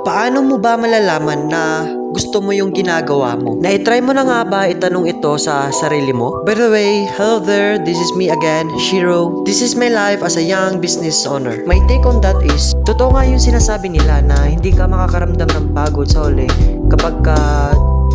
Paano mo ba malalaman na gusto mo yung ginagawa mo? Na-try mo na nga ba itanong ito sa sarili mo? By the way, hello there, this is me again, Shiro. This is my life as a young business owner. My take on that is, totoo nga yung sinasabi nila na hindi ka makakaramdam ng pagod sa huli kapag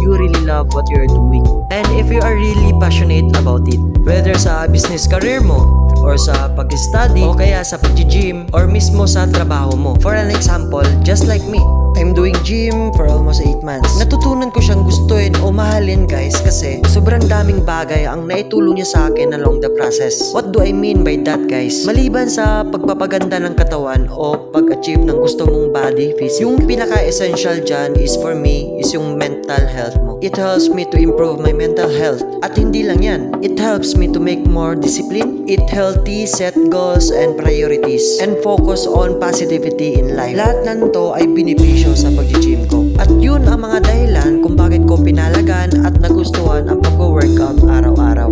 you really love what you're doing. And if you are really passionate about it, whether sa business career mo, or sa pag-study, o kaya sa pag-gym, or mismo sa trabaho mo. For an example, just like me, I'm doing gym for almost 8 months. Natutunan ko siyang gustuin o mahalin guys kasi sobrang daming bagay ang naitulong niya sa akin along the process. What do I mean by that guys? Maliban sa pagpapaganda ng katawan o pag-achieve ng gusto mong body physique, yung pinaka-essential dyan is for me is yung mental health mo. It helps me to improve my mental health. At hindi lang yan, it helps me to make more discipline. It healthy, set goals and priorities, and focus on positivity in life. Lahat ng to ay benepisyo sa pag-gym ko. At yun ang mga dahilan kung bakit ko pinalagan at nagustuhan ang pag-workout araw-araw.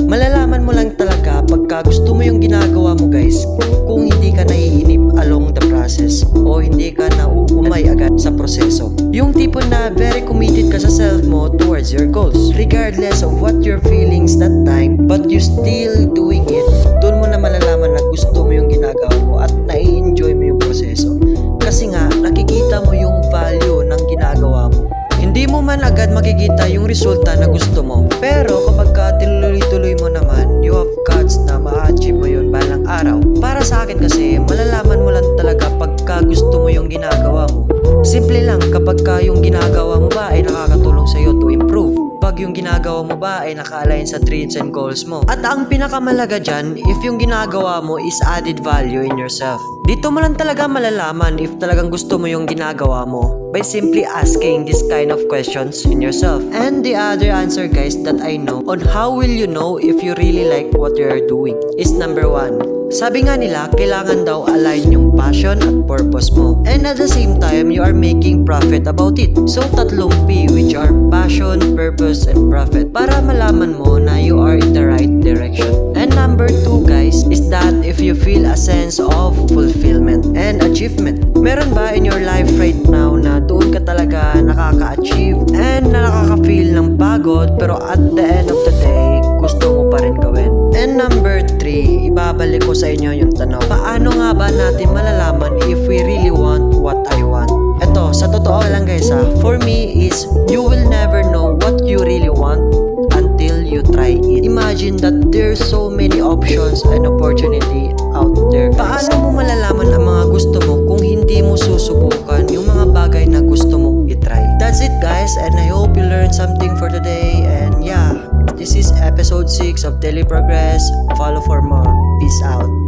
Malalaman mo lang talaga pagka gusto mo yung ginagawa mo guys, kung hindi ka naiinip along the process o hindi ka nauumay agad sa proseso. Yung tipo na very committed ka sa self mo towards your goals. Regardless of what your feelings that time, but you still doing it, doon mo na malalaman na gusto mo yung ginagawa mo at nai-enjoy mo yung proseso. Kasi nga, nakikita mo yung value ng ginagawa mo. Hindi mo man agad makikita yung resulta na gusto mo. Pero kapag ka tinuloy-tuloy mo naman, you have guts na ma-achieve mo yun balang araw. Para sa akin kasi, malalaman mo lang talaga pagka gusto mo yung ginagawa mo. Simple lang, kapag ka yung ginagawa mo ba ay nakakatulong sa'yo to improve. Pag yung ginagawa mo ba ay naka-align sa dreams and goals mo. At ang pinakamalaga dyan, if yung ginagawa mo is added value in yourself. Dito mo lang talaga malalaman if talagang gusto mo yung ginagawa mo by simply asking this kind of questions in yourself. And the other answer guys that I know on how will you know if you really like what you're doing is number 1. Sabi nga nila, kailangan daw align yung passion at purpose mo. And at the same time, you are making profit about it. So, tatlong P which are passion, purpose, and profit para malaman mo na you are in the right direction. And number 2 guys, is that if you feel a sense of fulfillment and achievement. Meron ba in your life right now na doon ka talaga nakaka-achieve and na nakaka-feel ng pagod pero at the end of the day, gusto mo pa rin gawin? And number 3, ibabalik ko sa inyo yung tanong. Paano nga ba natin malalaman if we really want what I want? Eto, sa totoo lang guys for me is you will never know what you really want until you try it. Imagine that there's so many options and opportunity out there guys. Paano mo malalaman ang mga gusto mo kung hindi mo susubukan yung mga bagay na gusto mong itry? That's it guys, and I hope you learned something for today. And yeah, this is episode 6 of Daily Progress. Follow for more. Peace out.